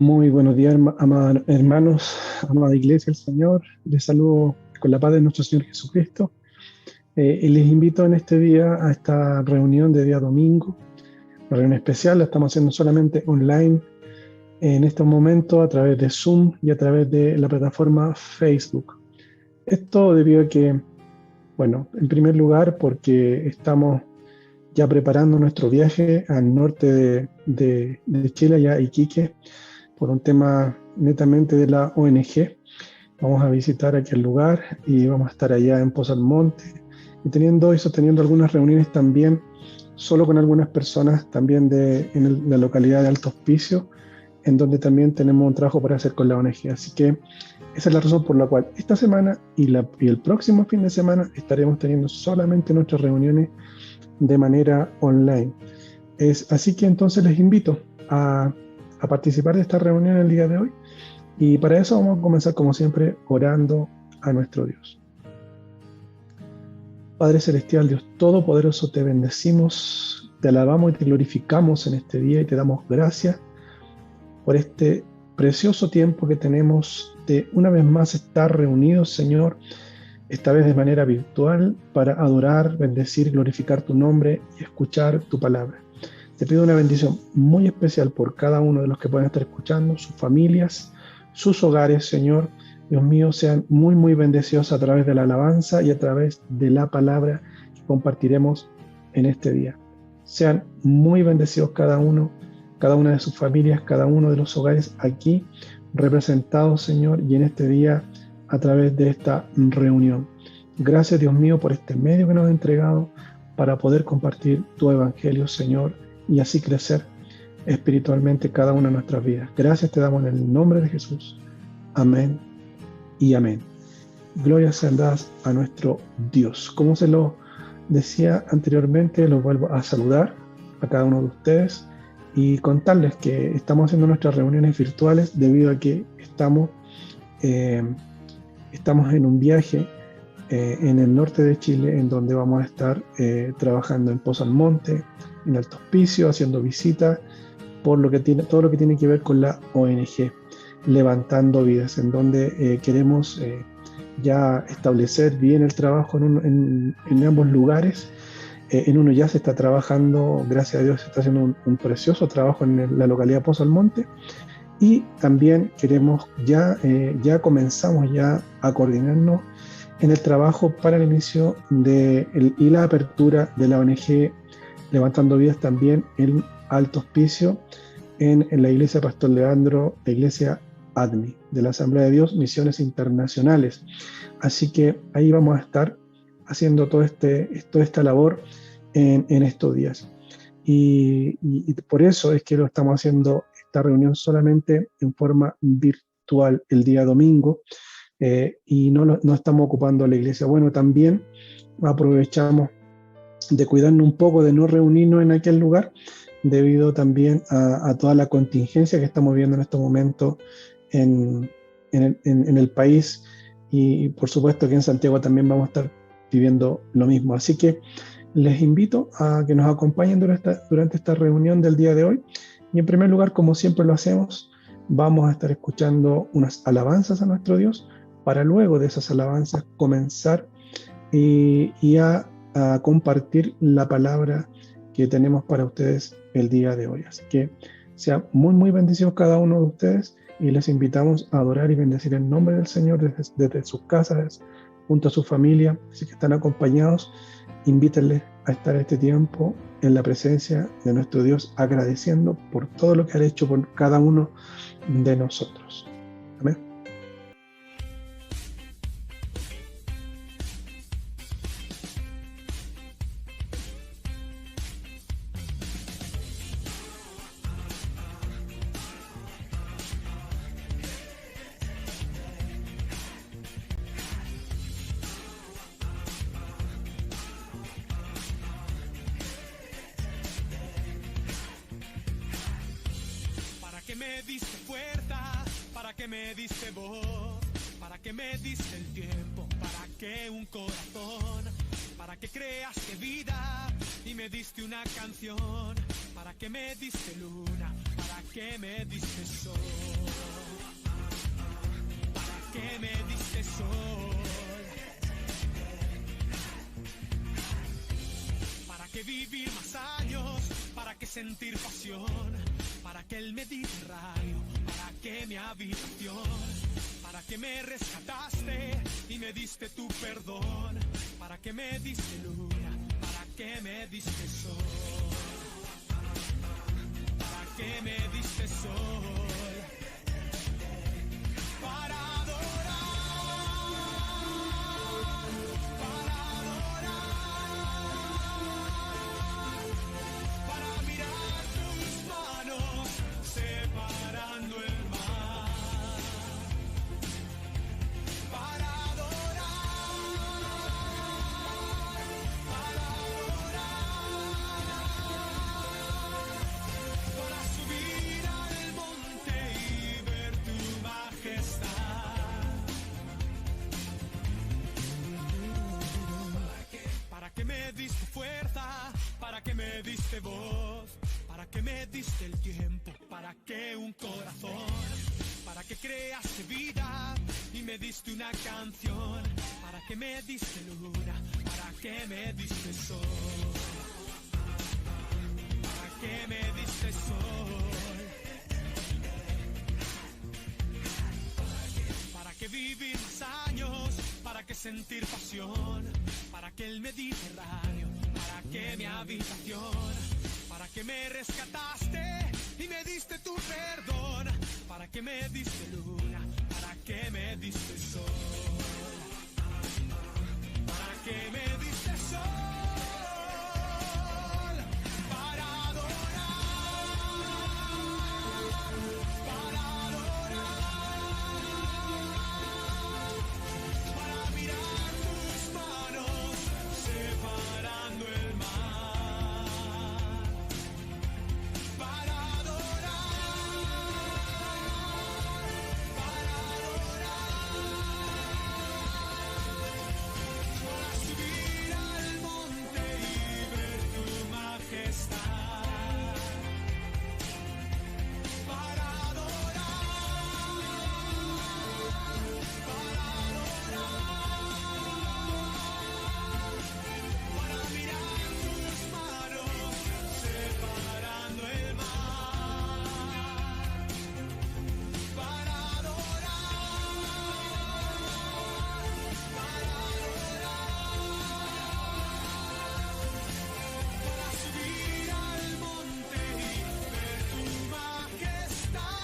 Muy buenos días, amados hermanos, amada iglesia del Señor. Les saludo con la paz de nuestro Señor Jesucristo. Y les invito en este día a esta reunión de día domingo, una reunión especial. La estamos haciendo solamente online en estos momentos a través de Zoom y a través de la plataforma Facebook. Esto debido a que, bueno, en primer lugar, porque estamos ya preparando nuestro viaje al norte de Chile, allá a Iquique, por un tema netamente de la ONG. Vamos a visitar aquel lugar y vamos a estar allá en Pozo Almonte y teniendo y sosteniendo algunas reuniones también, solo con algunas personas también la localidad de Alto Hospicio, en donde también tenemos un trabajo para hacer con la ONG. Así que esa es la razón por la cual esta semana y el próximo fin de semana estaremos teniendo solamente nuestras reuniones de manera online. Así que entonces les invito a participar de esta reunión el día de hoy. Y para eso vamos a comenzar, como siempre, orando a nuestro Dios. Padre Celestial, Dios Todopoderoso, te bendecimos, te alabamos y te glorificamos en este día y te damos gracias por este precioso tiempo que tenemos de una vez más estar reunidos, Señor, esta vez de manera virtual, para adorar, bendecir, glorificar tu nombre y escuchar tu palabra. Te pido una bendición muy especial por cada uno de los que pueden estar escuchando, sus familias, sus hogares, Señor. Dios mío, sean muy, muy bendecidos a través de la alabanza y a través de la palabra que compartiremos en este día. Sean muy bendecidos cada una de sus familias, cada uno de los hogares aquí representados, Señor, y en este día a través de esta reunión. Gracias, Dios mío, por este medio que nos has entregado para poder compartir tu evangelio, Señor, y así crecer espiritualmente cada una de nuestras vidas. Gracias te damos en el nombre de Jesús. Amén y amén. Gloria sean dadas a nuestro Dios. Como se lo decía anteriormente, los vuelvo a saludar a cada uno de ustedes y contarles que estamos haciendo nuestras reuniones virtuales debido a que estamos en un viaje en el norte de Chile, en donde vamos a estar trabajando en Pozo Almonte, en Alto Hospicio, haciendo visitas todo lo que tiene que ver con la ONG, Levantando Vidas, en donde queremos ya establecer bien el trabajo en ambos lugares. En uno ya se está trabajando, gracias a Dios, se está haciendo un precioso trabajo en la localidad de Pozo Almonte, y también ya comenzamos ya a coordinarnos en el trabajo para el inicio y la apertura de la ONG Levantando Vidas también en Alto Hospicio, en la iglesia Pastor Leandro, la iglesia ADMI, de la Asamblea de Dios, Misiones Internacionales. Así que ahí vamos a estar haciendo toda esta labor en estos días. Y por eso es que lo estamos haciendo esta reunión solamente en forma virtual el día domingo, y no estamos ocupando la iglesia. Bueno, también aprovechamos de cuidarnos un poco de no reunirnos en aquel lugar, debido también a toda la contingencia que estamos viendo en estos momentos en el país, y por supuesto que en Santiago también vamos a estar viviendo lo mismo. Así que les invito a que nos acompañen durante esta reunión del día de hoy. Y en primer lugar, como siempre lo hacemos, vamos a estar escuchando unas alabanzas a nuestro Dios, para luego de esas alabanzas comenzar a compartir la palabra que tenemos para ustedes el día de hoy. Así que sea muy, muy bendecidos cada uno de ustedes, y les invitamos a adorar y bendecir el nombre del Señor desde sus casas, junto a su familia. Así que están acompañados, invítenles a estar este tiempo en la presencia de nuestro Dios, agradeciendo por todo lo que ha hecho por cada uno de nosotros. Amén. ¿Para qué me diste fuerza? ¿Para qué me diste voz? ¿Para qué me diste el tiempo? ¿Para qué un corazón? ¿Para qué creaste vida y me diste una canción? ¿Para qué me diste luna? ¿Para qué qué me diste sol? ¿Para qué me diste sol? ¿Para qué vivir más años? ¿Para qué sentir pasión? ¿Para qué el Mediterráneo? ¿Para qué mi habitación? ¿Para qué me rescataste y me diste tu perdón? ¿Para qué me diste luna? ¿Para qué me diste sol? ¿Para qué me diste sol? Para adorar, para adorar, para mirar tus manos separando el mar. Para subir al monte y ver tu majestad. ¿Para qué me diste fuerza? ¿Para qué me diste voz? ¿Para qué me diste el tiempo? ¿Para qué un corazón? ¿Para qué creaste vida y me diste una canción? ¿Para qué me diste luna? ¿Para qué me diste sol? ¿Para qué me diste sol? ¿Para qué vivir más años? ¿Para qué sentir pasión? ¿Para qué el Mediterráneo? ¿Para qué mi habitación? ¿Para qué me rescataste y me diste tu perdón? ¿Para qué me diste luna? ¿Para qué me diste sol? ¿Para qué me diste sol? Para adorar, para adorar, para mirar tus manos separando el mar. Para subir al monte y ver tu majestad. Para adorar, para mirar tus manos separando el mar. Para subir al monte y ver tu majestad.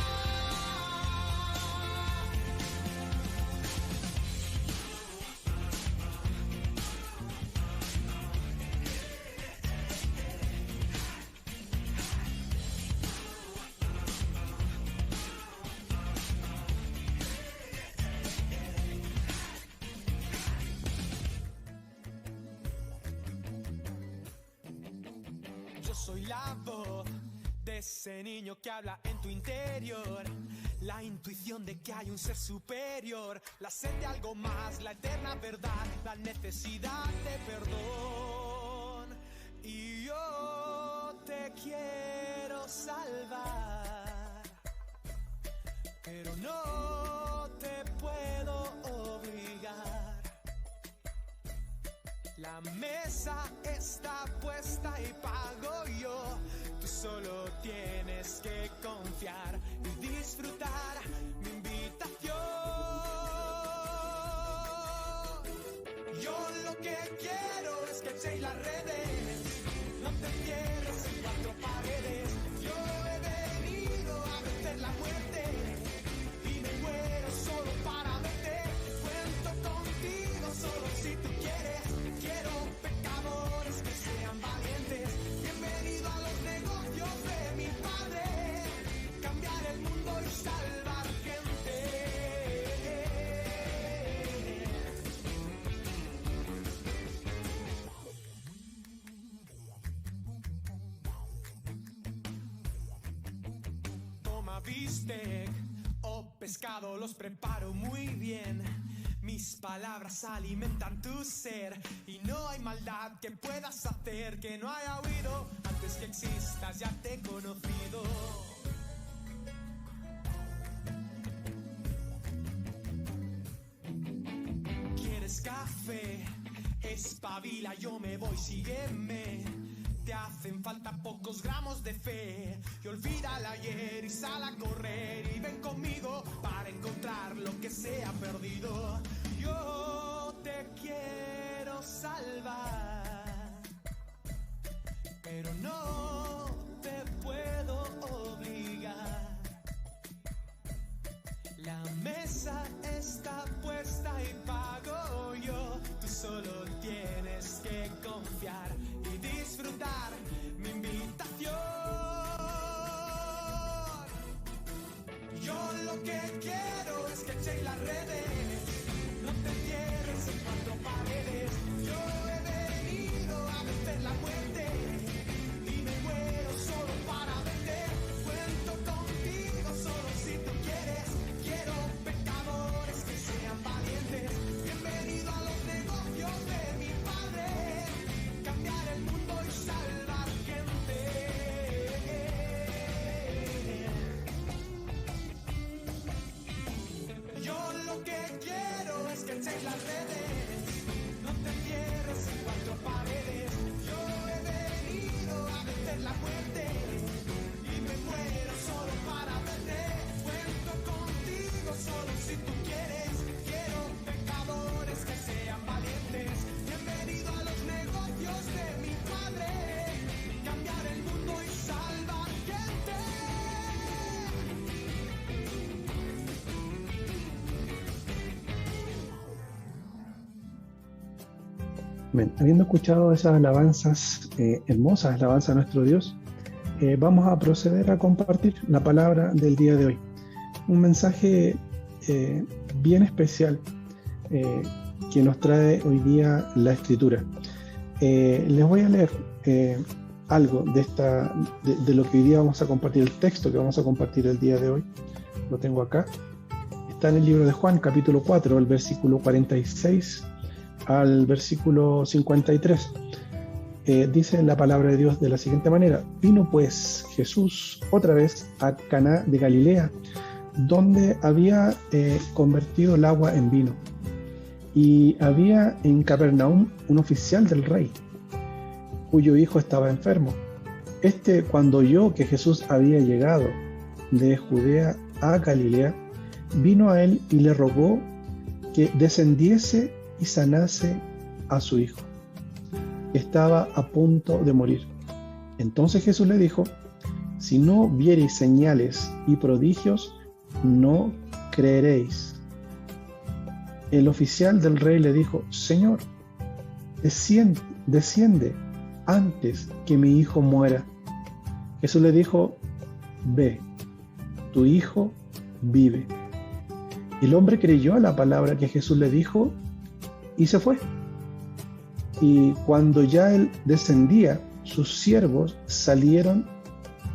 Yo soy la voz de ese niño que habla en tu interior. La intuición de que hay un ser superior. La sed de algo más, la eterna verdad. La necesidad de perdón. Y yo te quiero salvar, pero no te puedo obligar. La mesa está puesta y pago yo. Tú solo tienes que confiar y disfrutar mi invitación. Yo lo que quiero es que echéis las redes. No te encierres en cuatro paredes. Yo he venido a vencer la muerte y me muero solo para verte. Cuento contigo solo si tú quieres. Quiero pecadores que sean valientes. Bienvenido a los negocios de mi padre. Cambiar el mundo y salvar gente. Toma bistec o pescado, los preparo muy bien. Mis palabras alimentan tu ser y no hay maldad que puedas hacer que no haya oído. Antes que existas ya te he conocido. quieres café, espabila, yo me voy, sígueme. Te hacen falta pocos gramos de fe. Y olvida el ayer y sal a correr. Y ven conmigo para encontrar lo que se ha perdido. Yo te quiero salvar, pero no te puedo obligar. La mesa está puesta y pago yo. Tú solo tienes que confiar y disfrutar mi invitación. Yo lo que quiero es que echéis las redes, no te encierres en cuatro paredes. Yo he venido a vencer la muerte y me muero solo para vender. Cuento contigo solo si tú quieres. Quiero pecadores que sean valientes. Bienvenido a los negocios de mi padre. Cambiar el mundo y salvar gente. Yo lo que quiero es que echéis las redes, no te encierres en cuatro paredes. Yo he venido a vencer la muerte y me muero solo para vender. Cuento contigo solo si tú quieres. Quiero pecadores que sean valientes. Bienvenido a los negocios de mi padre. Cambiar el mundo y salvar gente. Bien, habiendo escuchado esas alabanzas, hermosas alabanzas a nuestro Dios, vamos a proceder a compartir la palabra del día de hoy. Un mensaje bien especial que nos trae hoy día la Escritura. Les voy a leer algo de lo que hoy día vamos a compartir, el texto que vamos a compartir el día de hoy. Lo tengo acá. Está en el libro de Juan, capítulo 4, el versículo 46 al versículo 53. Dice la palabra de Dios de la siguiente manera: vino pues Jesús otra vez a Caná de Galilea, donde había convertido el agua en vino. Y había en Capernaum un oficial del rey, cuyo hijo estaba enfermo. Cuando oyó que Jesús había llegado de Judea a Galilea, vino a él y le rogó que descendiese y sanase a su hijo. Estaba a punto de morir. Entonces Jesús le dijo: si no viereis señales y prodigios, no creeréis. El oficial del rey le dijo: Señor, desciende antes que mi hijo muera. Jesús le dijo: ve, tu hijo vive. El hombre creyó a la palabra que Jesús le dijo y se fue. Y cuando ya él descendía, sus siervos salieron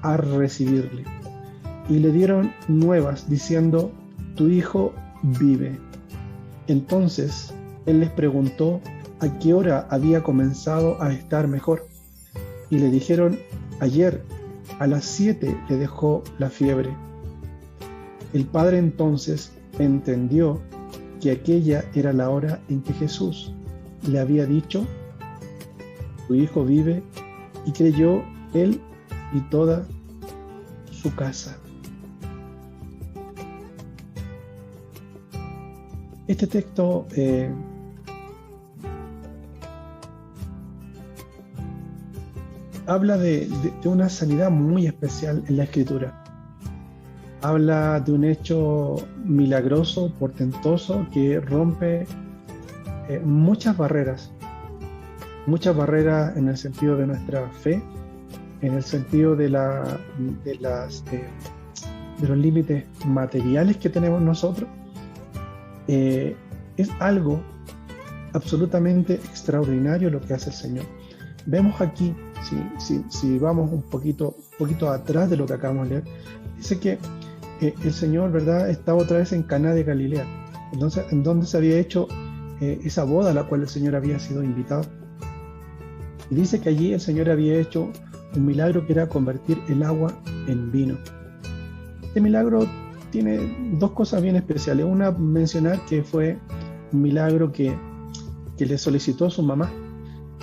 a recibirle y le dieron nuevas diciendo: tu hijo vive. Entonces él les preguntó a qué hora había comenzado a estar mejor, y le dijeron: ayer a las 7 le dejó la fiebre. El padre entonces entendió que aquella era la hora en que Jesús le había dicho: tu hijo vive, y creyó él y toda su casa. Este texto habla de una sanidad muy especial en la Escritura. Habla de un hecho milagroso, portentoso, que rompe muchas barreras en el sentido de nuestra fe, en el sentido de los límites materiales que tenemos nosotros. Es algo absolutamente extraordinario lo que hace el Señor. Vemos aquí, si vamos un poquito atrás de lo que acabamos de leer, dice que el Señor, ¿verdad?, estaba otra vez en Caná de Galilea, entonces, en donde se había hecho esa boda a la cual el Señor había sido invitado. Y dice que allí el Señor había hecho un milagro que era convertir el agua en vino. Este milagro tiene dos cosas bien especiales. Una, mencionar que fue un milagro que que le solicitó su mamá.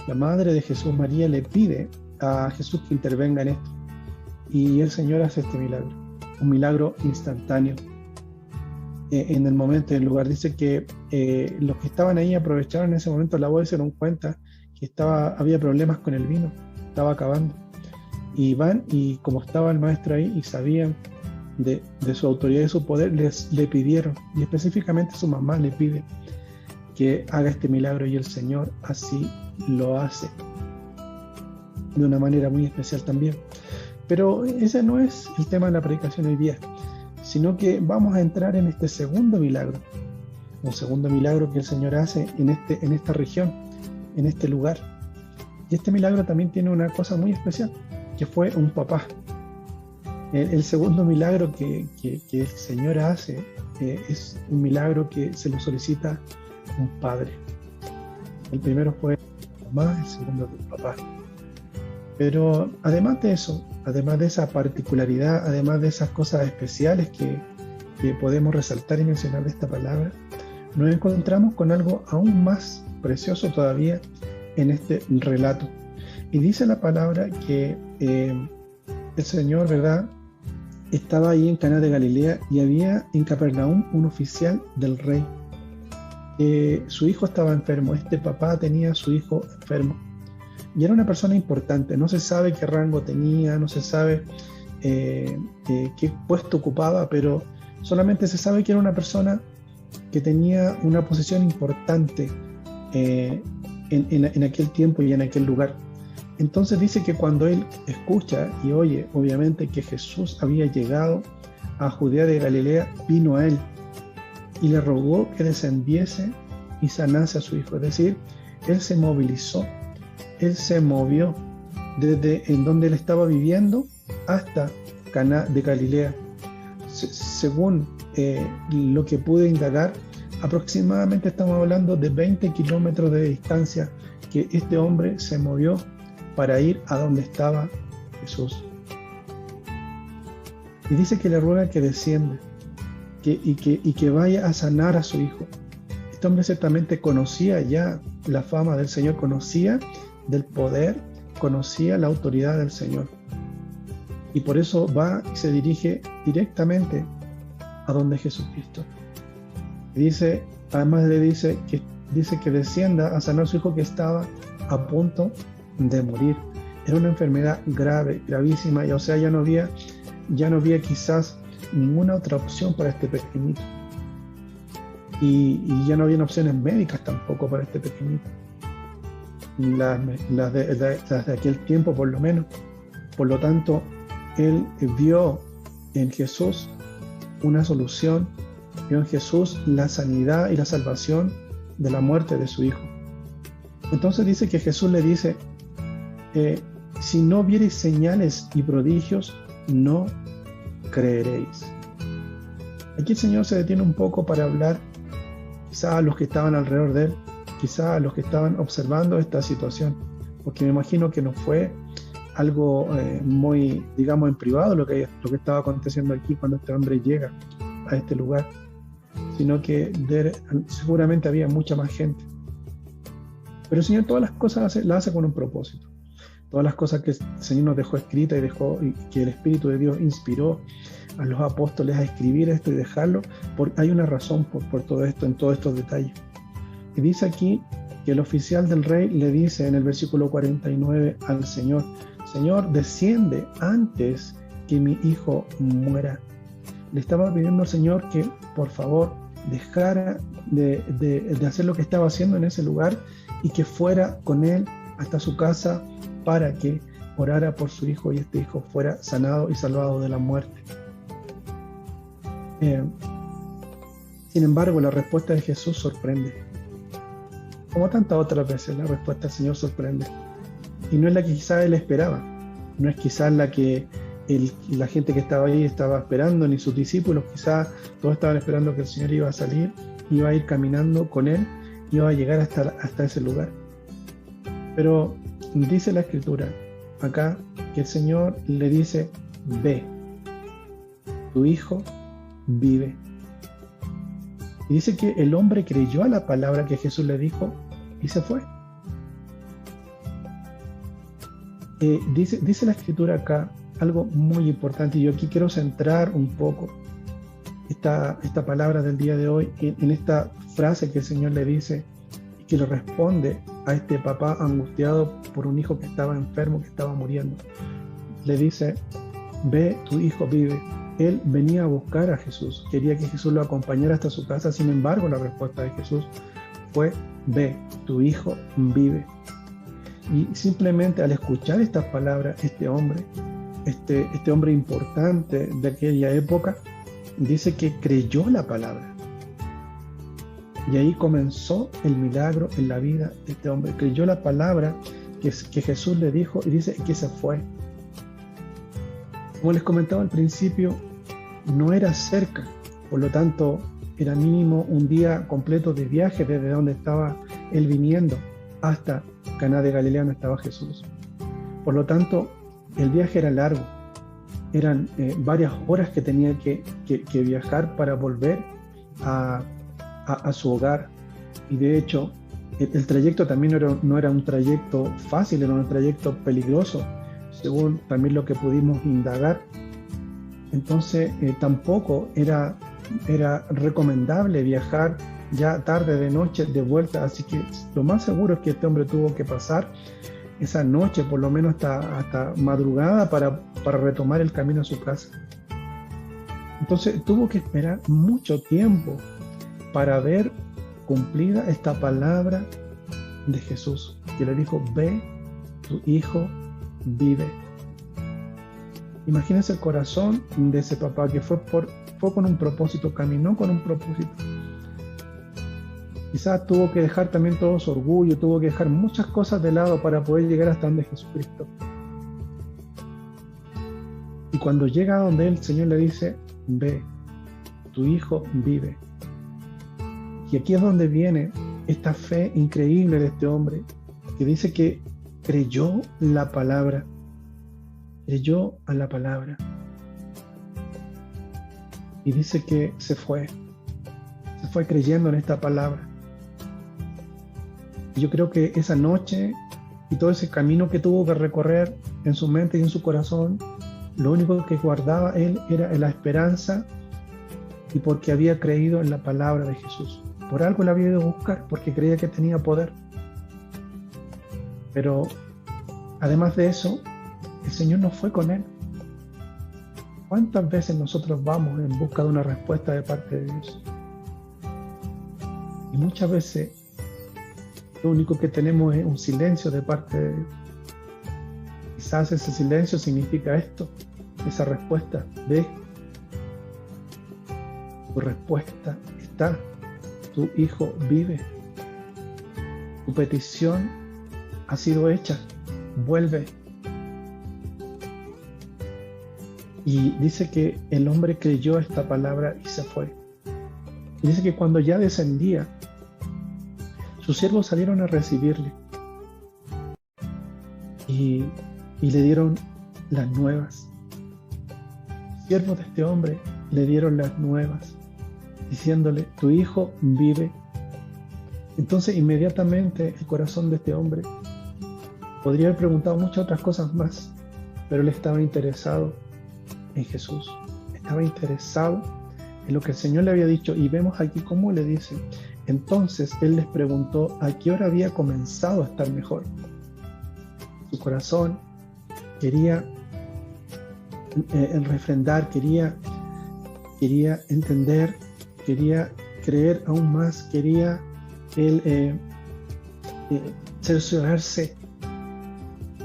La madre de Jesús, María, le pide a Jesús que intervenga en esto. Y el Señor hace este milagro, un milagro instantáneo. En el momento, en el lugar, dice que los que estaban ahí aprovecharon en ese momento la voz y se dieron cuenta que había problemas con el vino, estaba acabando. Y van, y como estaba el maestro ahí y sabían de su autoridad y su poder, le pidieron, y específicamente su mamá le pide que haga este milagro, y el Señor así lo hace de una manera muy especial también. Pero ese no es el tema de la predicación hoy día, sino que vamos a entrar en este segundo milagro, un segundo milagro que el Señor hace en esta región, en este lugar. Y este milagro también tiene una cosa muy especial, que fue un papá. El segundo milagro que el Señor hace es un milagro que se lo solicita un padre. El primero fue la mamá, el segundo el papá. Pero además de eso, además de esa particularidad, además de esas cosas especiales que podemos resaltar y mencionar de esta palabra, nos encontramos con algo aún más precioso todavía en este relato. Y dice la palabra que el Señor, ¿verdad?, estaba ahí en Caná de Galilea, y había en Capernaum un oficial del rey. Su hijo estaba enfermo, este papá tenía a su hijo enfermo. Y era una persona importante, no se sabe qué rango tenía, no se sabe qué puesto ocupaba, pero solamente se sabe que era una persona que tenía una posición importante en aquel tiempo y en aquel lugar. Entonces dice que cuando él escucha y oye, obviamente, que Jesús había llegado a Judea de Galilea, vino a él y le rogó que descendiese y sanase a su hijo. Es decir, él se movilizó, él se movió desde en donde él estaba viviendo hasta Caná de Galilea. Según lo que pude indagar, aproximadamente estamos hablando de 20 kilómetros de distancia que este hombre se movió para ir a donde estaba Jesús. Y dice que le ruega que descienda y que vaya a sanar a su hijo. Este hombre ciertamente conocía ya la fama del Señor, conocía del poder, conocía la autoridad del Señor. Y por eso va y se dirige directamente a donde Jesucristo. Además le dice que descienda a sanar a su hijo que estaba a punto de morir. Era una enfermedad grave, gravísima, y o sea, ya no había quizás ninguna otra opción para este pequeñito. Y ya no habían opciones médicas tampoco para este pequeñito. Las de aquel tiempo, por lo menos. Por lo tanto, él vio en Jesús una solución, vio en Jesús la sanidad y la salvación de la muerte de su hijo. Entonces dice que Jesús le dice: si no viereis señales y prodigios, no creeréis. Aquí el Señor se detiene un poco para hablar quizá a los que estaban alrededor de él, quizá a los que estaban observando esta situación, porque me imagino que no fue algo muy, digamos, en privado lo que estaba aconteciendo aquí cuando este hombre llega a este lugar, sino que seguramente había mucha más gente. Pero el Señor todas las cosas las hace con un propósito. Todas las cosas que el Señor nos dejó escritas y que el Espíritu de Dios inspiró a los apóstoles a escribir esto y dejarlo, porque hay una razón por todo esto, en todos estos detalles. Y dice aquí que el oficial del rey le dice en el versículo 49 al Señor: Señor, desciende antes que mi hijo muera. Le estaba pidiendo al Señor que por favor dejara de hacer lo que estaba haciendo en ese lugar y que fuera con él hasta su casa para que orara por su hijo y este hijo fuera sanado y salvado de la muerte. Sin embargo, la respuesta de Jesús sorprende. Como tantas otras veces, la respuesta del Señor sorprende. Y no es la que quizás él esperaba. No es quizás la que la gente que estaba ahí estaba esperando, ni sus discípulos. Quizás todos estaban esperando que el Señor iba a salir, iba a ir caminando con él, iba a llegar hasta ese lugar. Pero dice la Escritura acá que el Señor le dice: ve, tu hijo vive. Y dice que el hombre creyó a la palabra que Jesús le dijo y y se fue. Dice la escritura acá algo muy importante, y yo aquí quiero centrar un poco esta palabra del día de hoy en esta frase que el Señor le dice y que le responde a este papá angustiado por un hijo que estaba enfermo, que estaba muriendo. Le dice: ve, tu hijo vive. Él venía a buscar a Jesús, quería que Jesús lo acompañara hasta su casa. Sin embargo, la respuesta de Jesús fue: ve, tu hijo vive. Y simplemente al escuchar estas palabras, este hombre importante de aquella época, dice que creyó la palabra. Y ahí comenzó el milagro en la vida de este hombre. Creyó la palabra que Jesús le dijo, y dice que se fue. Como les comentaba al principio, no era cerca, por lo tanto era mínimo un día completo de viaje desde donde estaba él viniendo hasta Caná de Galilea, donde estaba Jesús. Por lo tanto, el viaje era largo. Eran varias horas que tenía que viajar para volver a su hogar. Y de hecho, el trayecto también no era un trayecto fácil, era un trayecto peligroso, según también lo que pudimos indagar. Entonces, tampoco era recomendable viajar ya tarde de noche de vuelta, así que lo más seguro es que este hombre tuvo que pasar esa noche, por lo menos hasta madrugada, para retomar el camino a su casa. Entonces tuvo que esperar mucho tiempo para ver cumplida esta palabra de Jesús, que le dijo: ve, tu hijo vive. Imagínense el corazón de ese papá que fue con un propósito, caminó con un propósito. Quizás tuvo que dejar también todo su orgullo, tuvo que dejar muchas cosas de lado para poder llegar hasta donde Jesucristo. Y cuando llega a donde el Señor le dice: ve, tu hijo vive. Y aquí es donde viene esta fe increíble de este hombre, que dice que creyó la palabra, creyó a la palabra. Y dice que se fue creyendo en esta palabra. Yo creo que esa noche y todo ese camino que tuvo que recorrer en su mente y en su corazón, lo único que guardaba él era la esperanza, y porque había creído en la palabra de Jesús. Por algo la había ido a buscar, porque creía que tenía poder. Pero además de eso, el Señor no fue con él. ¿Cuántas veces nosotros vamos en busca de una respuesta de parte de Dios? Y muchas veces lo único que tenemos es un silencio de parte de Dios. Quizás ese silencio significa esto, esa respuesta: ve, tu respuesta está, tu hijo vive, tu petición ha sido hecha, vuelve. Y dice que el hombre creyó esta palabra y se fue. Y dice que cuando ya descendía, sus siervos salieron a recibirle y le dieron las nuevas. Los siervos de este hombre le dieron las nuevas, diciéndole: tu hijo vive. Entonces inmediatamente el corazón de este hombre podría haber preguntado muchas otras cosas más, pero él estaba interesado en Jesús, estaba interesado en lo que el Señor le había dicho. Y vemos aquí cómo le dice: entonces él les preguntó a qué hora había comenzado a estar mejor. Su corazón quería refrendar, quería entender, quería creer aún más, quería él cerciorarse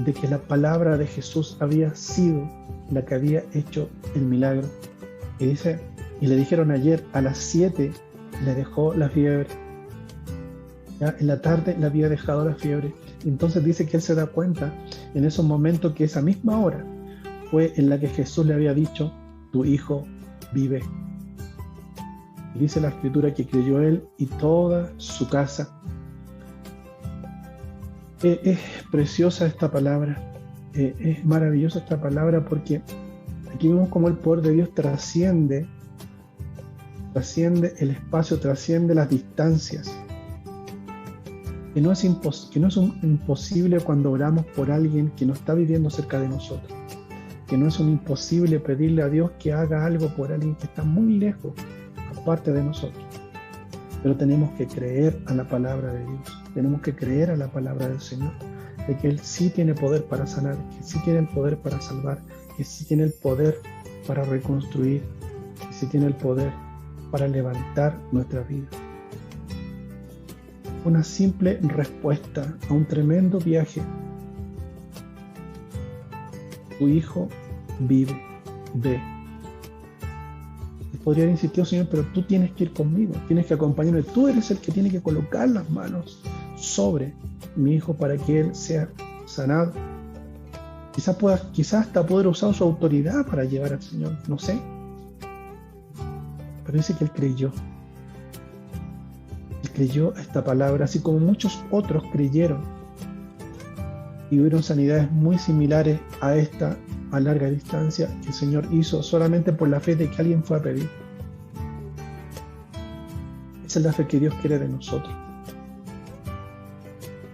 de que la palabra de Jesús había sido la que había hecho el milagro. Y dice: y le dijeron ayer a las 7 le dejó la fiebre. Ya en la tarde le había dejado la fiebre. Entonces dice que él se da cuenta en esos momentos que esa misma hora fue en la que Jesús le había dicho: tu hijo vive. Y dice la escritura que creyó él y toda su casa. Es preciosa esta palabra, es maravillosa esta palabra, porque aquí vemos cómo el poder de Dios trasciende el espacio, trasciende las distancias. que no es un imposible cuando oramos por alguien que no está viviendo cerca de nosotros, que no es un imposible pedirle a Dios que haga algo por alguien que está muy lejos, aparte de nosotros. Pero tenemos que creer a la palabra de Dios, tenemos que creer a la palabra del Señor, de que Él sí tiene poder para sanar, que sí tiene el poder para salvar, que sí tiene el poder para reconstruir, que sí tiene el poder para levantar nuestra vida. Una simple respuesta a un tremendo viaje. Tu hijo vive, ve. Y podría haber insistido, Señor, pero tú tienes que ir conmigo, tienes que acompañarme, tú eres el que tiene que colocar las manos sobre mi hijo para que él sea sanado. Quizás hasta poder usar su autoridad para llevar al Señor, no sé. Pero dice que él creyó. Él creyó a esta palabra, así como muchos otros creyeron. Y hubieron sanidades muy similares a esta a larga distancia que el Señor hizo solamente por la fe de que alguien fue a pedir. Esa es la fe que Dios quiere de nosotros.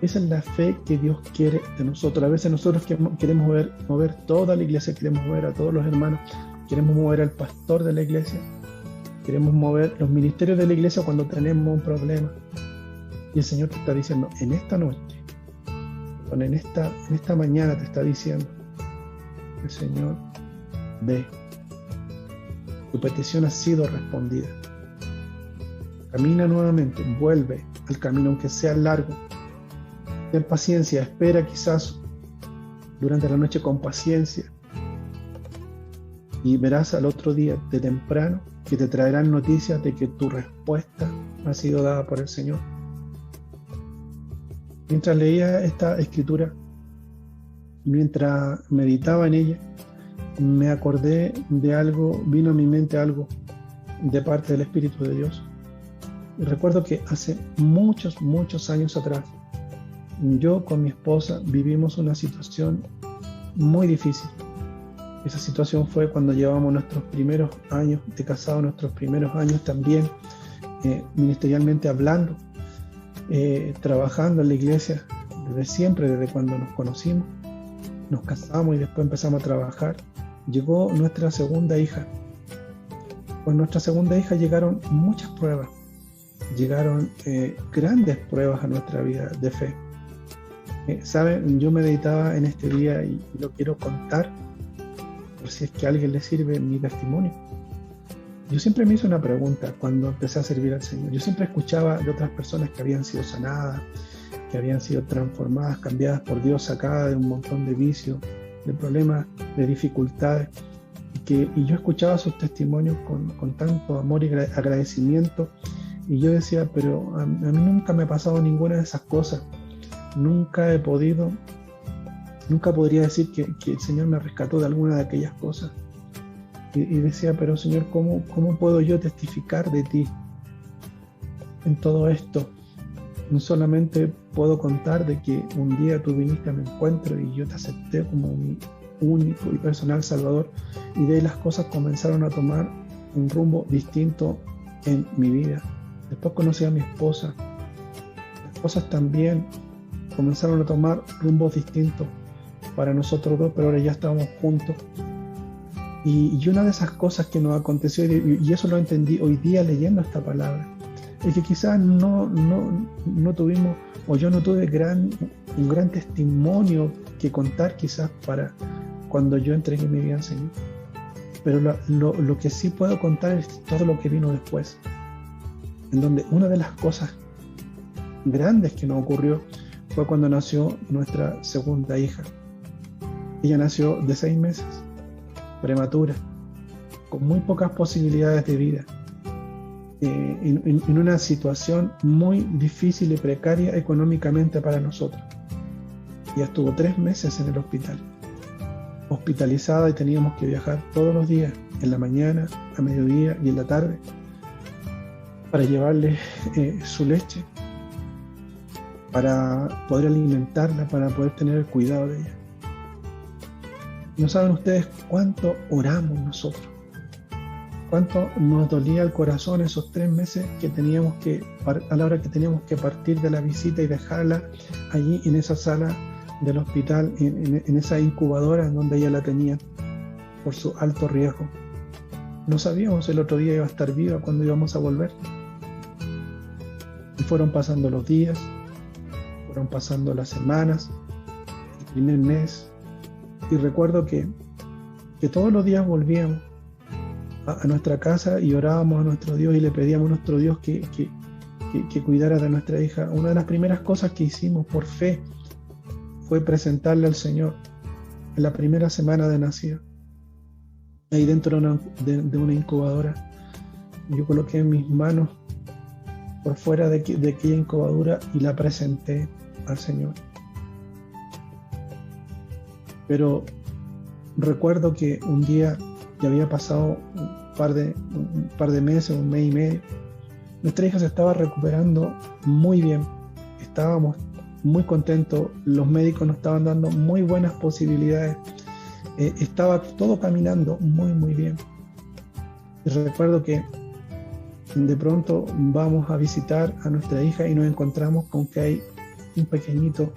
Esa es la fe que Dios quiere de nosotros. A veces nosotros queremos mover toda la iglesia, queremos mover a todos los hermanos, queremos mover al pastor de la iglesia, queremos mover los ministerios de la iglesia cuando tenemos un problema. Y el Señor te está diciendo, en esta noche, en esta mañana te está diciendo, el Señor ve, tu petición ha sido respondida. Camina nuevamente, vuelve al camino, aunque sea largo. Ten paciencia, espera quizás durante la noche con paciencia y verás al otro día de temprano que te traerán noticias de que tu respuesta ha sido dada por el Señor. Mientras leía esta escritura, mientras meditaba en ella, me acordé de algo, vino a mi mente algo de parte del Espíritu de Dios. Y recuerdo que hace muchos años atrás, yo con mi esposa vivimos una situación muy difícil. Esa situación fue cuando llevamos nuestros primeros años de casado, nuestros primeros años también ministerialmente hablando, trabajando en la iglesia desde siempre, desde cuando nos conocimos. Nos casamos y después empezamos a trabajar. Llegó nuestra segunda hija. Con nuestra segunda hija llegaron muchas pruebas, llegaron grandes pruebas a nuestra vida de fe. ¿Saben? Yo meditaba en este día y lo quiero contar por si es que a alguien le sirve mi testimonio. Yo siempre me hice una pregunta cuando empecé a servir al Señor. Yo siempre escuchaba de otras personas que habían sido sanadas, que habían sido transformadas, cambiadas por Dios, sacadas de un montón de vicios, de problemas, de dificultades. Y yo escuchaba sus testimonios con tanto amor y agradecimiento. Y yo decía, pero a mí nunca me ha pasado ninguna de esas cosas. Nunca podría decir que el Señor me rescató de alguna de aquellas cosas. Y decía, pero Señor, ¿cómo puedo yo testificar de ti en todo esto? No solamente puedo contar de que un día tú viniste a mi encuentro y yo te acepté como mi único y personal Salvador, y de ahí las cosas comenzaron a tomar un rumbo distinto en mi vida. Después conocí a mi esposa. Las cosas también comenzaron a tomar rumbos distintos para nosotros dos, pero ahora ya estamos juntos. Y una de esas cosas que nos aconteció, y eso lo entendí hoy día leyendo esta palabra, es que quizás no tuvimos, o yo no tuve un gran testimonio que contar quizás para cuando yo entregué mi vida al Señor. Pero lo que sí puedo contar es todo lo que vino después, en donde una de las cosas grandes que nos ocurrió fue cuando nació nuestra segunda hija. Ella nació de 6 meses, prematura, con muy pocas posibilidades de vida, en una situación muy difícil y precaria económicamente para nosotros. Ella estuvo 3 meses en el hospital, hospitalizada, y teníamos que viajar todos los días, en la mañana, a mediodía y en la tarde, para llevarle su leche, para poder alimentarla, para poder tener el cuidado de ella. No saben ustedes cuánto oramos nosotros. cuánto nos dolía el corazón esos 3 meses que teníamos que, a la hora que teníamos que partir de la visita y dejarla allí en esa sala del hospital, en esa incubadora en donde ella la tenía por su alto riesgo. No sabíamos si el otro día iba a estar viva, cuando íbamos a volver. Y fueron pasando los días, fueron pasando las semanas, el primer mes, y recuerdo que todos los días volvíamos a nuestra casa y orábamos a nuestro Dios y le pedíamos a nuestro Dios que cuidara de nuestra hija. Una de las primeras cosas que hicimos por fe fue presentarle al Señor en la primera semana de nacida, ahí dentro de una incubadora. Yo coloqué mis manos por fuera de aquella incubadora y la presenté al Señor. Pero recuerdo que un día, ya había pasado un par de meses, un mes y medio, nuestra hija se estaba recuperando muy bien, estábamos muy contentos, los médicos nos estaban dando muy buenas posibilidades, estaba todo caminando muy muy bien. Y recuerdo que de pronto vamos a visitar a nuestra hija y nos encontramos con que hay un pequeñito,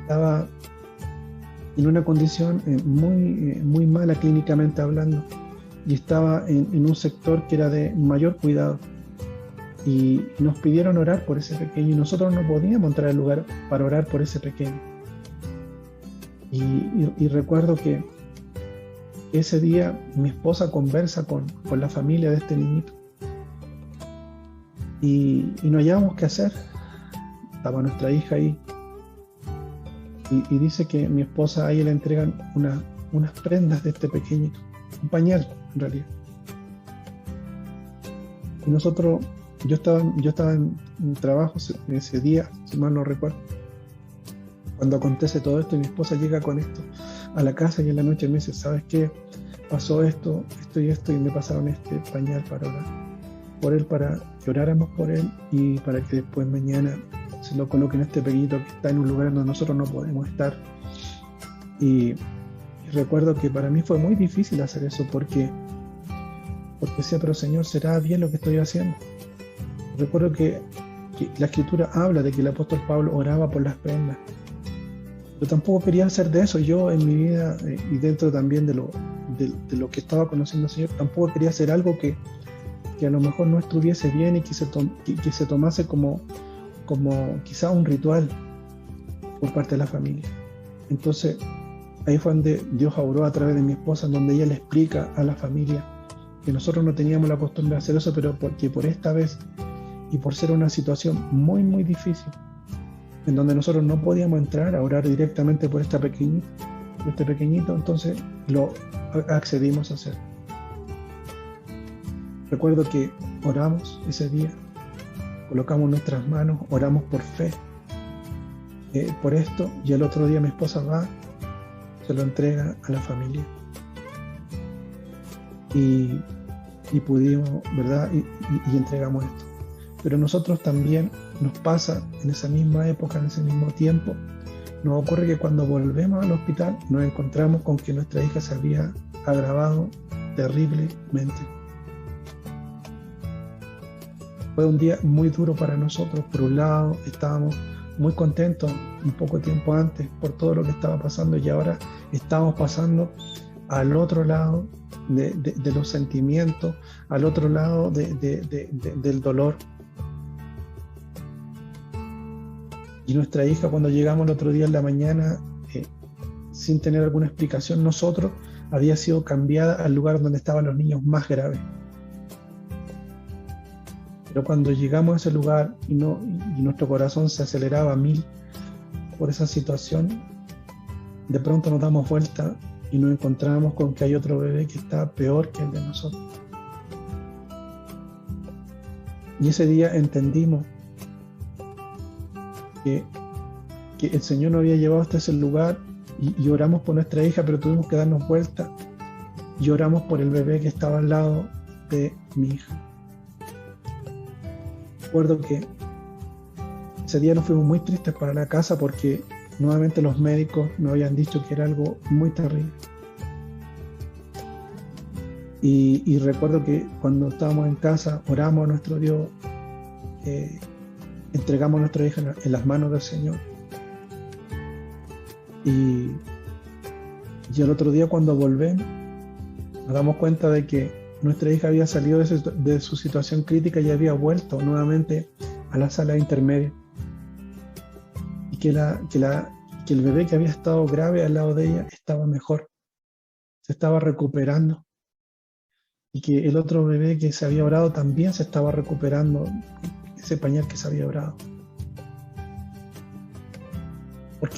estaba en una condición muy mala clínicamente hablando, y estaba en un sector que era de mayor cuidado, y nos pidieron orar por ese pequeño y nosotros no podíamos entrar al lugar para orar por ese pequeño. Y recuerdo que ese día mi esposa conversa con la familia de este niñito y no hallábamos qué hacer. Estaba nuestra hija ahí y dice que mi esposa, a ella le entregan unas prendas de este pequeñito, un pañal en realidad. Y yo estaba en trabajo ese día, si mal no recuerdo, cuando acontece todo esto, y mi esposa llega con esto a la casa y en la noche me dice: ¿sabes qué? Pasó esto y esto, y me pasaron este pañal para orar por él, para que oráramos por él y para que después mañana se lo coloquen a este pequeñito que está en un lugar donde nosotros no podemos estar. Y recuerdo que para mí fue muy difícil hacer eso porque decía: pero Señor, ¿será bien lo que estoy haciendo? Recuerdo que la Escritura habla de que el apóstol Pablo oraba por las prendas. Yo tampoco quería hacer de eso. Yo en mi vida y dentro también de lo que estaba conociendo al Señor, tampoco quería hacer algo que a lo mejor no estuviese bien y que se tomase como quizá un ritual por parte de la familia. Entonces ahí fue donde Dios obró a través de mi esposa, en donde ella le explica a la familia que nosotros no teníamos la costumbre de hacer eso, pero porque por esta vez y por ser una situación muy muy difícil, en donde nosotros no podíamos entrar a orar directamente por este pequeñito, entonces lo accedimos a hacer. Recuerdo que oramos ese día, colocamos nuestras manos, oramos por fe por esto, y el otro día mi esposa va, se lo entrega a la familia y pudimos, ¿verdad? Y entregamos esto. Pero nosotros también nos pasa en esa misma época, en ese mismo tiempo, nos ocurre que cuando volvemos al hospital nos encontramos con que nuestra hija se había agravado terriblemente. Fue un día muy duro para nosotros. Por un lado, estábamos muy contentos un poco tiempo antes por todo lo que estaba pasando, y ahora estamos pasando al otro lado de los sentimientos, al otro lado del dolor. Y nuestra hija, cuando llegamos el otro día en la mañana, sin tener alguna explicación, nosotros, había sido cambiada al lugar donde estaban los niños más graves. Pero cuando llegamos a ese lugar y nuestro corazón se aceleraba a 1000 por esa situación, de pronto nos damos vuelta y nos encontramos con que hay otro bebé que está peor que el de nosotros. Y ese día entendimos que el Señor nos había llevado hasta ese lugar y oramos por nuestra hija, pero tuvimos que darnos vuelta y oramos por el bebé que estaba al lado de mi hija. Recuerdo que ese día nos fuimos muy tristes para la casa porque nuevamente los médicos nos habían dicho que era algo muy terrible. Y recuerdo que cuando estábamos en casa, oramos a nuestro Dios, entregamos a nuestra hija en las manos del Señor. Y el otro día cuando volvemos, nos damos cuenta de que nuestra hija había salido de su situación crítica y había vuelto nuevamente a la sala intermedia. Y que el bebé que había estado grave al lado de ella estaba mejor, se estaba recuperando. Y que el otro bebé que se había orado también se estaba recuperando, ese pañal que se había orado. ¿Por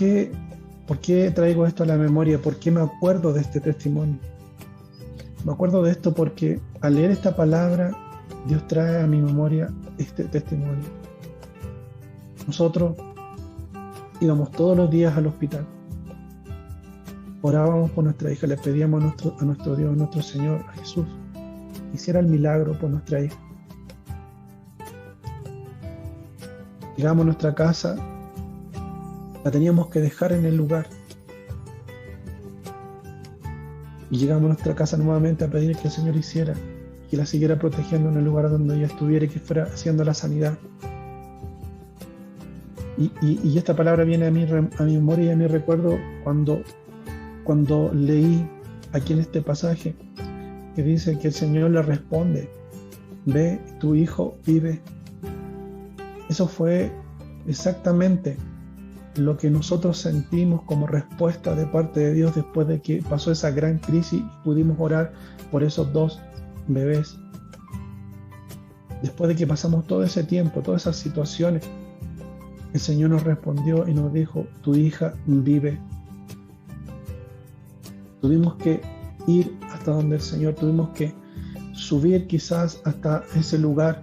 qué traigo esto a la memoria? ¿Por qué me acuerdo de este testimonio? Me acuerdo de esto porque al leer esta palabra, Dios trae a mi memoria este testimonio. Nosotros íbamos todos los días al hospital. Orábamos por nuestra hija, le pedíamos a nuestro Dios, a nuestro Señor, a Jesús, que hiciera el milagro por nuestra hija. Llegamos a nuestra casa, la teníamos que dejar en el lugar. Y llegamos a nuestra casa nuevamente a pedir que el Señor hiciera, que la siguiera protegiendo en el lugar donde ella estuviera y que fuera haciendo la sanidad. Y esta palabra viene a mi memoria y a mi recuerdo cuando leí aquí en este pasaje que dice que el Señor le responde: ve, tu hijo vive. Eso fue exactamente lo que nosotros sentimos como respuesta de parte de Dios después de que pasó esa gran crisis y pudimos orar por esos dos bebés. Después de que pasamos todo ese tiempo, todas esas situaciones, el Señor nos respondió y nos dijo: tu hija vive. Tuvimos que ir hasta donde el Señor, tuvimos que subir quizás hasta ese lugar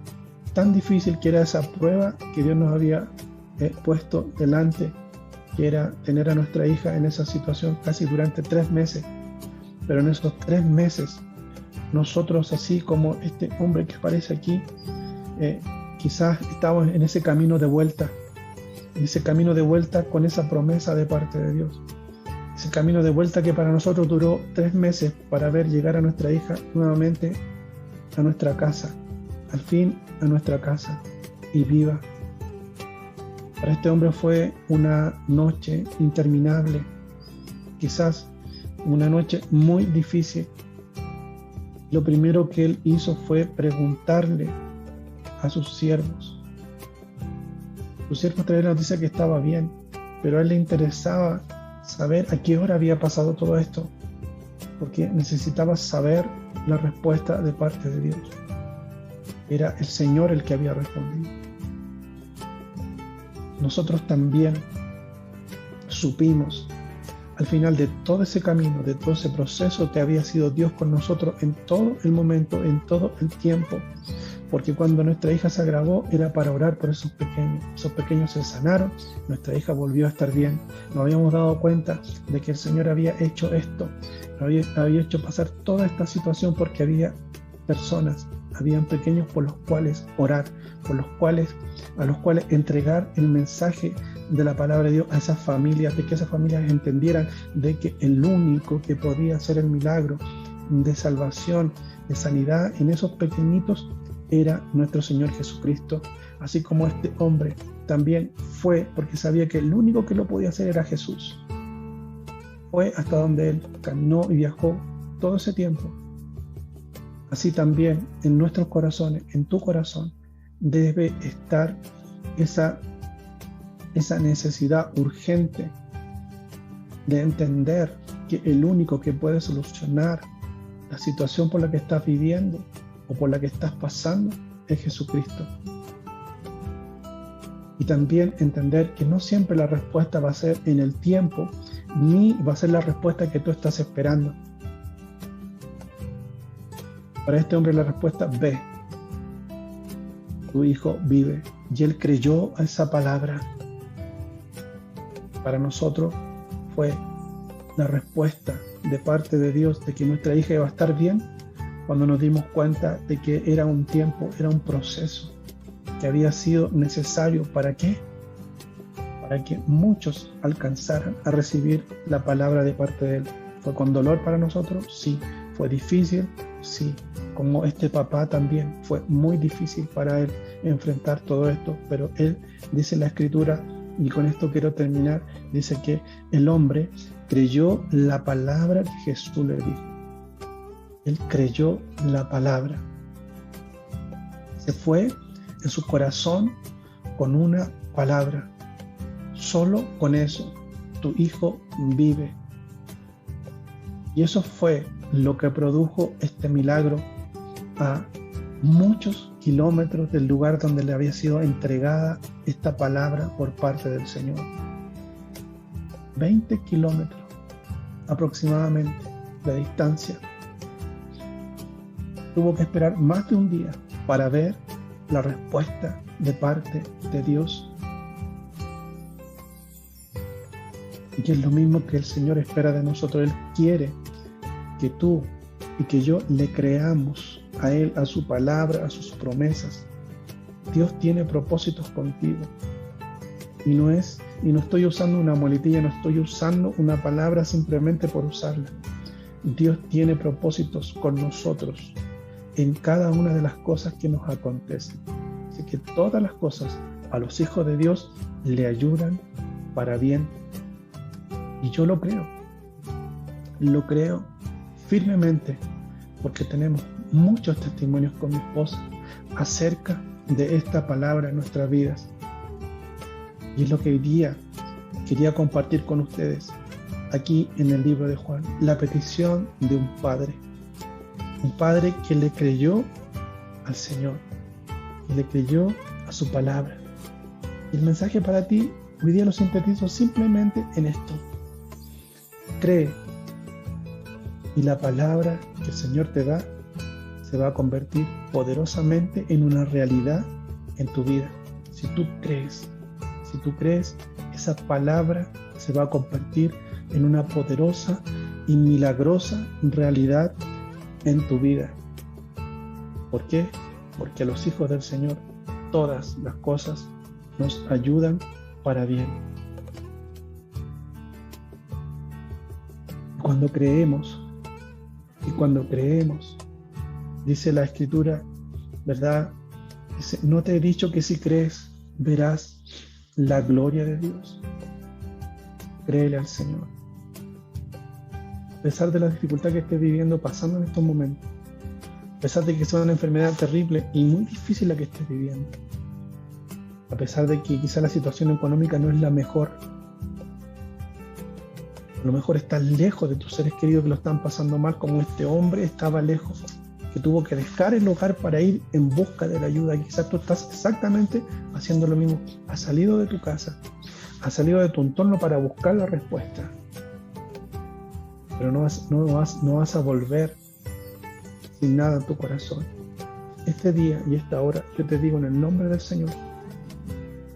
tan difícil que era esa prueba que Dios nos había puesto delante, que era tener a nuestra hija en esa situación casi durante 3 meses. Pero en esos 3 meses, nosotros, así como este hombre que aparece aquí, quizás estábamos en ese camino de vuelta, con esa promesa de parte de Dios. Ese camino de vuelta que para nosotros duró 3 meses para ver llegar a nuestra hija nuevamente a nuestra casa, al fin a nuestra casa, y viva. Para este hombre fue una noche interminable, quizás una noche muy difícil. Lo primero que él hizo fue preguntarle a sus siervos. Sus siervos trajeron la noticia que estaba bien, pero a él le interesaba saber a qué hora había pasado todo esto, porque necesitaba saber la respuesta de parte de Dios. Era el Señor el que había respondido. Nosotros también supimos al final de todo ese camino, de todo ese proceso, que había sido Dios con nosotros en todo el momento, en todo el tiempo, porque cuando nuestra hija se agravó era para orar por esos pequeños se sanaron, nuestra hija volvió a estar bien. Nos habíamos dado cuenta de que el Señor había hecho esto, había hecho pasar toda esta situación porque había personas, habían pequeños por los cuales orar, a los cuales entregar el mensaje de la palabra de Dios a esas familias, de que esas familias entendieran de que el único que podía hacer el milagro de salvación, de sanidad en esos pequeñitos era nuestro Señor Jesucristo. Así como este hombre también fue, porque sabía que el único que lo podía hacer era Jesús. Fue hasta donde él caminó y viajó todo ese tiempo. Así también en nuestros corazones, en tu corazón, debe estar esa necesidad urgente de entender que el único que puede solucionar la situación por la que estás viviendo o por la que estás pasando es Jesucristo. Y también entender que no siempre la respuesta va a ser en el tiempo, ni va a ser la respuesta que tú estás esperando. Para este hombre la respuesta: ve, tu hijo vive. Y él creyó a esa palabra. Para nosotros fue la respuesta de parte de Dios de que nuestra hija iba a estar bien, cuando nos dimos cuenta de que era un tiempo, era un proceso que había sido necesario. ¿Para qué? Para que muchos alcanzaran a recibir la palabra de parte de él. ¿Fue con dolor para nosotros? Sí. ¿Fue difícil? Sí, como este papá también fue muy difícil para él enfrentar todo esto, pero él dice en la escritura, y con esto quiero terminar, dice que el hombre creyó la palabra que Jesús le dijo. Él creyó la palabra. Se fue en su corazón con una palabra. Solo con eso, tu hijo vive. Y eso fue lo que produjo este milagro a muchos kilómetros del lugar donde le había sido entregada esta palabra por parte del Señor. 20 kilómetros aproximadamente de distancia. Tuvo que esperar más de un día para ver la respuesta de parte de Dios. Y es lo mismo que el Señor espera de nosotros. Él quiere que tú y que yo le creamos a Él, a su palabra, a sus promesas. Dios tiene propósitos contigo. Y no estoy usando una muletilla, no estoy usando una palabra simplemente por usarla. Dios tiene propósitos con nosotros en cada una de las cosas que nos acontecen. Así que todas las cosas a los hijos de Dios le ayudan para bien. Y yo lo creo firmemente, porque tenemos muchos testimonios con mi esposa acerca de esta palabra en nuestras vidas. Y es lo que hoy día quería compartir con ustedes aquí en el libro de Juan, la petición de un padre que le creyó al Señor, que le creyó a su palabra. Y el mensaje para ti hoy día lo sintetizo simplemente en esto: cree, y la palabra que el Señor te da se va a convertir poderosamente en una realidad en tu vida. Si tú crees, esa palabra se va a convertir en una poderosa y milagrosa realidad en tu vida. ¿Por qué? Porque a los hijos del Señor todas las cosas nos ayudan para bien. Cuando creemos, dice la Escritura, ¿verdad? Dice, no te he dicho que si crees verás la gloria de Dios. Créele al Señor. A pesar de la dificultad que estés viviendo, pasando en estos momentos, a pesar de que sea una enfermedad terrible y muy difícil la que estés viviendo, a pesar de que quizá la situación económica no es la mejor, a lo mejor estás lejos de tus seres queridos que lo están pasando mal, como este hombre estaba lejos, que tuvo que dejar el hogar para ir en busca de la ayuda. Quizás tú estás exactamente haciendo lo mismo. Has salido de tu casa, has salido de tu entorno para buscar la respuesta, pero no vas a volver sin nada en tu corazón. Este día y esta hora, yo te digo en el nombre del Señor,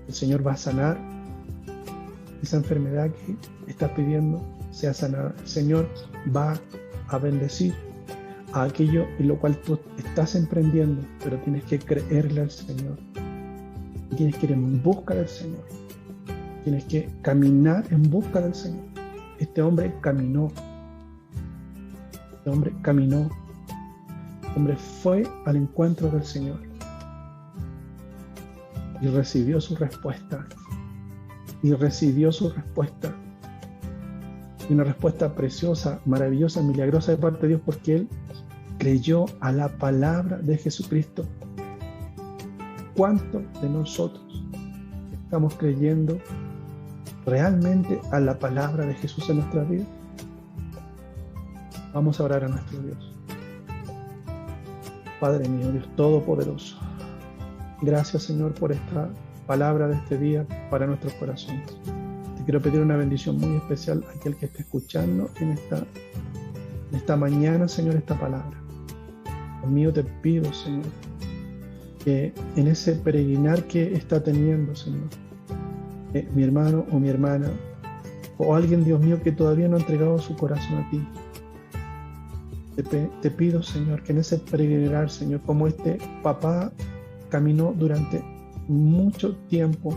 el Señor va a sanar esa enfermedad que estás pidiendo, sea sanada. El Señor va a bendecir a aquello en lo cual tú estás emprendiendo, pero tienes que creerle al Señor. Y tienes que ir en busca del Señor. Tienes que caminar en busca del Señor. Este hombre caminó. Este hombre fue al encuentro del Señor y recibió su respuesta. Y una respuesta preciosa, maravillosa, milagrosa de parte de Dios, porque él creyó a la palabra de Jesucristo. ¿Cuántos de nosotros estamos creyendo realmente a la palabra de Jesús en nuestra vida? Vamos a orar a nuestro Dios. Padre mío, Dios Todopoderoso, gracias, Señor, por esta palabra de este día para nuestros corazones. Te quiero pedir una bendición muy especial a aquel que esté escuchando en esta mañana, Señor, esta palabra. Dios mío, te pido, Señor, que en ese peregrinar que está teniendo, Señor, mi hermano o mi hermana, o alguien, Dios mío, que todavía no ha entregado su corazón a ti, te pido, Señor, que en ese peregrinar, Señor, como este papá caminó durante mucho tiempo,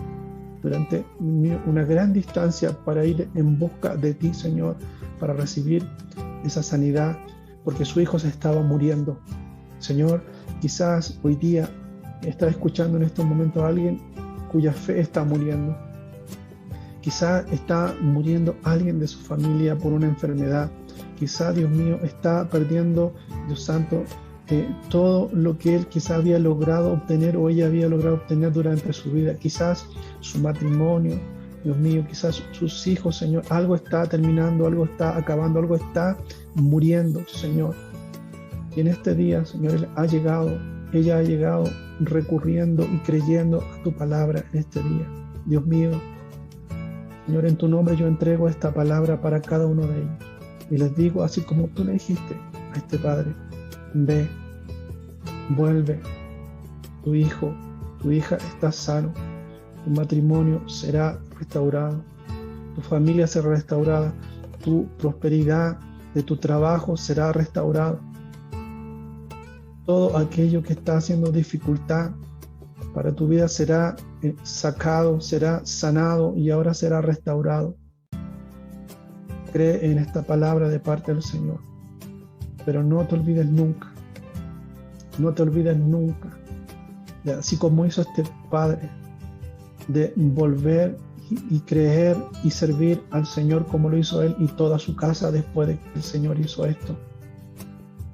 durante una gran distancia para ir en busca de ti, Señor, para recibir esa sanidad, porque su hijo se estaba muriendo. Señor, quizás hoy día está escuchando en estos momentos a alguien cuya fe está muriendo. Quizás está muriendo alguien de su familia por una enfermedad. Quizás, Dios mío, está perdiendo, Dios santo, todo lo que él quizás había logrado obtener o ella había logrado obtener durante su vida. Quizás su matrimonio, Dios mío, quizás sus hijos, Señor. Algo está terminando, algo está acabando, algo está muriendo, Señor. Y en este día, Señor, ella ha llegado recurriendo y creyendo a tu palabra en este día. Dios mío, Señor, en tu nombre yo entrego esta palabra para cada uno de ellos. Y les digo, así como tú le dijiste a este padre, ve, vuelve, tu hijo, tu hija está sano, tu matrimonio será restaurado, tu familia será restaurada, tu prosperidad de tu trabajo será restaurado. Todo aquello que está haciendo dificultad para tu vida será sacado, será sanado y ahora será restaurado. Cree en esta palabra de parte del Señor, pero no te olvides nunca, así como hizo este padre, de volver y creer y servir al Señor como lo hizo él y toda su casa después de que el Señor hizo esto.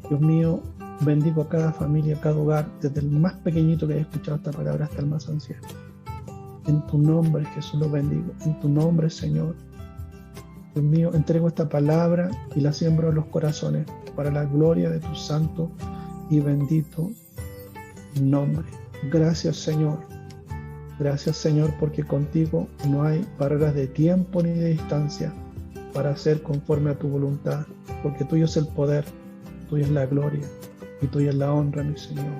Dios mío, bendigo a cada familia, a cada hogar, desde el más pequeñito que haya escuchado esta palabra hasta el más anciano. En tu nombre, Jesús, lo bendigo. En tu nombre, Señor. Dios mío, entrego esta palabra y la siembro en los corazones para la gloria de tu santo y bendito nombre. Gracias, Señor. Gracias, Señor, porque contigo no hay barreras de tiempo ni de distancia para hacer conforme a tu voluntad, porque tuyo es el poder, tuya es la gloria y tuya es la honra, mi Señor.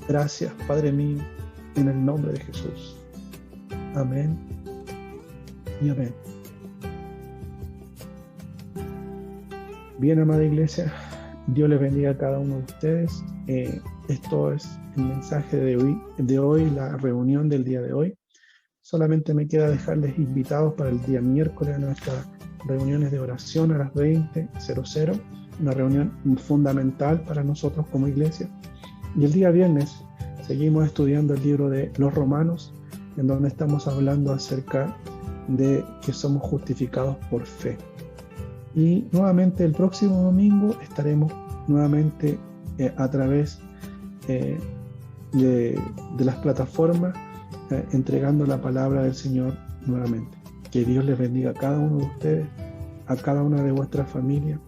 Gracias, Padre mío, en el nombre de Jesús. Amén y amén. Bien, amada iglesia, Dios les bendiga a cada uno de ustedes. Esto es el mensaje de hoy, la reunión del día de hoy. Solamente me queda dejarles invitados para el día miércoles a nuestras reuniones de oración a las 20:00, una reunión fundamental para nosotros como iglesia. Y el día viernes seguimos estudiando el libro de los Romanos, en donde estamos hablando acerca de que somos justificados por fe. Y nuevamente el próximo domingo estaremos nuevamente a través de las plataformas entregando la palabra del Señor nuevamente. Que Dios les bendiga a cada uno de ustedes, a cada una de vuestras familias,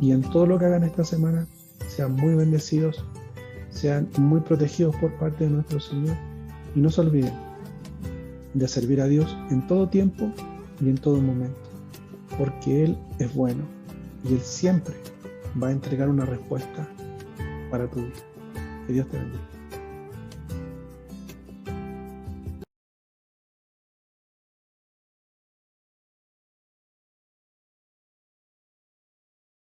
y en todo lo que hagan esta semana sean muy bendecidos, sean muy protegidos por parte de nuestro Señor, y no se olviden de servir a Dios en todo tiempo y en todo momento, porque Él es bueno y Él siempre va a entregar una respuesta para tu vida. Que Dios te bendiga.